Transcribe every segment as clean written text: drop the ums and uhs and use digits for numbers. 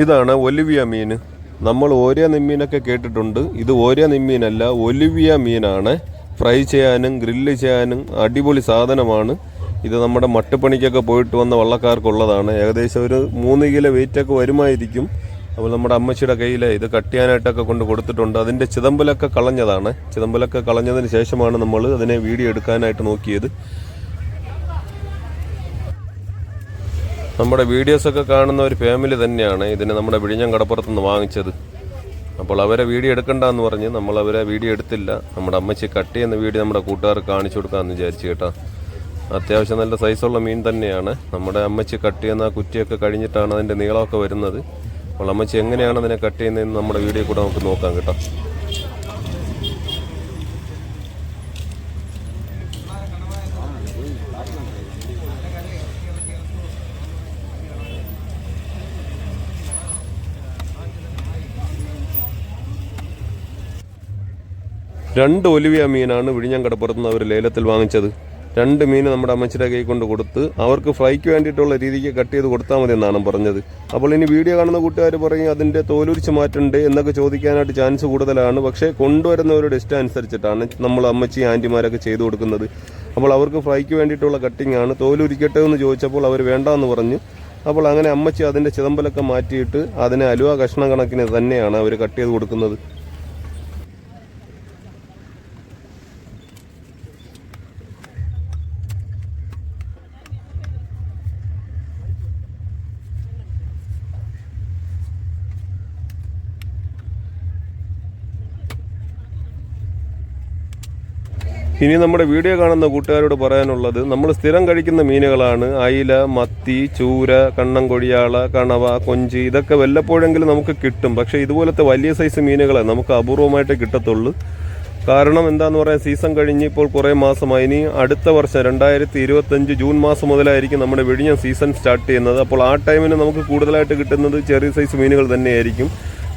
ഇതാണ് ഒലിവിയ മീൻ. നമ്മൾ ഓരോ നെമ്മീനൊക്കെ കേട്ടിട്ടുണ്ട്. ഇത് ഓരോ നെമ്മീനല്ല, ഒലിവിയ മീനാണ്. ഫ്രൈ ചെയ്യാനും ഗ്രില്ല് ചെയ്യാനും അടിപൊളി സാധനമാണ്. ഇത് നമ്മുടെ മട്ടുപണിക്കൊക്കെ പോയിട്ട് വന്ന വള്ളക്കാർക്കുള്ളതാണ്. ഏകദേശം ഒരു 3 കിലോ വെയിറ്റൊക്കെ വരുമായിരിക്കും. അപ്പോൾ നമ്മുടെ അമ്മച്ചിയുടെ കയ്യിൽ ഇത് കട്ട് ചെയ്യാനായിട്ടൊക്കെ കൊണ്ട് കൊടുത്തിട്ടുണ്ട്. അതിൻ്റെ ചിതമ്പലൊക്കെ കളഞ്ഞതാണ്. ചിതമ്പലൊക്കെ കളഞ്ഞതിന് ശേഷമാണ് നമ്മൾ അതിനെ വീഡിയോ എടുക്കാനായിട്ട് നോക്കിയത്. നമ്മുടെ വീഡിയോസൊക്കെ കാണുന്ന ഒരു ഫാമിലി തന്നെയാണ് ഇതിനെ നമ്മുടെ വിഴിഞ്ഞം കടപ്പുറത്തുനിന്ന് വാങ്ങിച്ചത്. അപ്പോൾ അവരെ വീഡിയോ എടുക്കണ്ടെന്ന് പറഞ്ഞ് നമ്മൾ അവരെ വീഡിയോ എടുത്തില്ല. നമ്മുടെ അമ്മച്ചി കട്ട് ചെയ്യുന്ന വീഡിയോ നമ്മുടെ കൂട്ടുകാർക്ക് കാണിച്ചു കൊടുക്കാമെന്ന് വിചാരിച്ചു കേട്ടോ. അത്യാവശ്യം നല്ല സൈസുള്ള മീൻ തന്നെയാണ്. നമ്മുടെ അമ്മച്ചി കട്ട് ചെയ്യുന്ന കുറ്റിയൊക്കെ കഴിഞ്ഞിട്ടാണ് അതിൻ്റെ നീളമൊക്കെ വരുന്നത്. അപ്പോൾ അമ്മച്ചി എങ്ങനെയാണ് അതിനെ കട്ട് ചെയ്യുന്നതെന്ന് നമ്മുടെ വീഡിയോ കൂടെ നമുക്ക് നോക്കാം കേട്ടോ. രണ്ട് ഒലിവിയ മീനാണ് വിഴിഞ്ഞം കടപ്പുറത്തുനിന്ന് അവർ ലേലത്തിൽ വാങ്ങിച്ചത്. 2 മീൻ നമ്മുടെ അമ്മച്ചിയുടെ കൈ കൊണ്ട് കൊടുത്ത് അവർക്ക് ഫ്രൈക്ക് വേണ്ടിയിട്ടുള്ള രീതിക്ക് കട്ട് ചെയ്ത് കൊടുത്താൽ മതി എന്നാണ് പറഞ്ഞത്. അപ്പോൾ ഇനി വീഡിയോ കാണുന്ന കൂട്ടുകാർ പറയും അതിൻ്റെ തോലുരിച്ച് മാറ്റണ്ടേ എന്നൊക്കെ ചോദിക്കാനായിട്ട് ചാൻസ് കൂടുതലാണ്. പക്ഷേ കൊണ്ടുവരുന്ന ഒരു ഡിസ്റ്റൻസ് അനുസരിച്ചിട്ടാണ് നമ്മൾ അമ്മച്ചി ആൻറ്റിമാരൊക്കെ ചെയ്തു കൊടുക്കുന്നത്. അപ്പോൾ അവർക്ക് ഫ്രൈക്ക് വേണ്ടിയിട്ടുള്ള കട്ടിംഗ് ആണ്. തോലുരിക്കട്ടെ എന്ന് ചോദിച്ചപ്പോൾ അവർ വേണ്ടാന്ന് പറഞ്ഞു. അപ്പോൾ അങ്ങനെ അമ്മച്ചി അതിൻ്റെ ചിതമ്പലൊക്കെ മാറ്റിയിട്ട് അതിനെ അലുവ കഷ്ണം കണക്കിന് തന്നെയാണ് അവർ കട്ട് ചെയ്ത് കൊടുക്കുന്നത്. ഇനി നമ്മുടെ വീഡിയോ കാണുന്ന കൂട്ടുകാരോട് പറയാനുള്ളത്, നമ്മൾ സ്ഥിരം കഴിക്കുന്ന മീനുകളാണ്. അയില, മത്തി, ചൂര, കണ്ണൻകൊഴിയാള, കണവ, കൊഞ്ചി, ഇതൊക്കെ വല്ലപ്പോഴെങ്കിലും നമുക്ക് കിട്ടും. പക്ഷേ ഇതുപോലത്തെ വലിയ സൈസ് മീനുകളെ നമുക്ക് അപൂർവമായിട്ടേ കിട്ടത്തുള്ളൂ. കാരണം എന്താണെന്ന് പറയാൻ, സീസൺ കഴിഞ്ഞ് ഇപ്പോൾ കുറേ മാസമായി. ഇനി അടുത്ത വർഷം 2025 ജൂൺ മാസം മുതലായിരിക്കും നമ്മുടെ വിഴിഞ്ഞം സീസൺ സ്റ്റാർട്ട് ചെയ്യുന്നത്. അപ്പോൾ ആ ടൈമിന് നമുക്ക് കൂടുതലായിട്ട് കിട്ടുന്നത് ചെറിയ സൈസ് മീനുകൾ തന്നെയായിരിക്കും.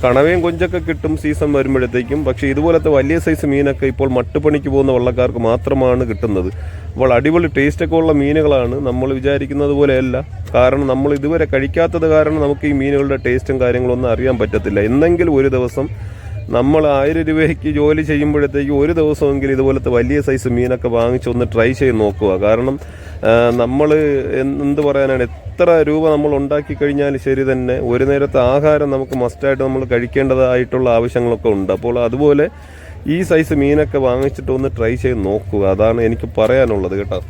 കണവയും കൊഞ്ചൊക്കെ കിട്ടും സീസൺ വരുമ്പോഴത്തേക്കും. പക്ഷേ ഇതുപോലത്തെ വലിയ സൈസ് മീനൊക്കെ ഇപ്പോൾ മട്ടുപണിക്ക് പോകുന്ന വള്ളക്കാർക്ക് മാത്രമാണ് കിട്ടുന്നത്. അപ്പോൾ അടിപൊളി ടേസ്റ്റൊക്കെ ഉള്ള മീനുകളാണ്. നമ്മൾ വിചാരിക്കുന്നത് പോലെയല്ല. കാരണം നമ്മൾ ഇതുവരെ കഴിക്കാത്തത് കാരണം നമുക്ക് ഈ മീനുകളുടെ ടേസ്റ്റും കാര്യങ്ങളൊന്നും അറിയാൻ പറ്റത്തില്ല. എന്തെങ്കിലും ഒരു ദിവസം നമ്മൾ 1000 രൂപയ്ക്ക് ജോലി ചെയ്യുമ്പോഴത്തേക്ക് ഒരു ദിവസമെങ്കിലും ഇതുപോലത്തെ വലിയ സൈസ് മീനൊക്കെ വാങ്ങിച്ചൊന്ന് ട്രൈ ചെയ്ത് നോക്കുക. കാരണം നമ്മൾ എന്ത് പറയാനാണ്, എത്ര രൂപ നമ്മൾ ഉണ്ടാക്കി കഴിഞ്ഞാൽ ശരി തന്നെ ഒരു നേരത്തെ ആഹാരം നമുക്ക് മസ്റ്റായിട്ട് നമ്മൾ കഴിക്കേണ്ടതായിട്ടുള്ള ആവശ്യങ്ങളൊക്കെ ഉണ്ട്. അപ്പോൾ അതുപോലെ ഈ സൈസ് മീനൊക്കെ വാങ്ങിച്ചിട്ട് ഒന്ന് ട്രൈ ചെയ്ത് നോക്കുക. അതാണ് എനിക്ക് പറയാനുള്ളത് കേട്ടോ.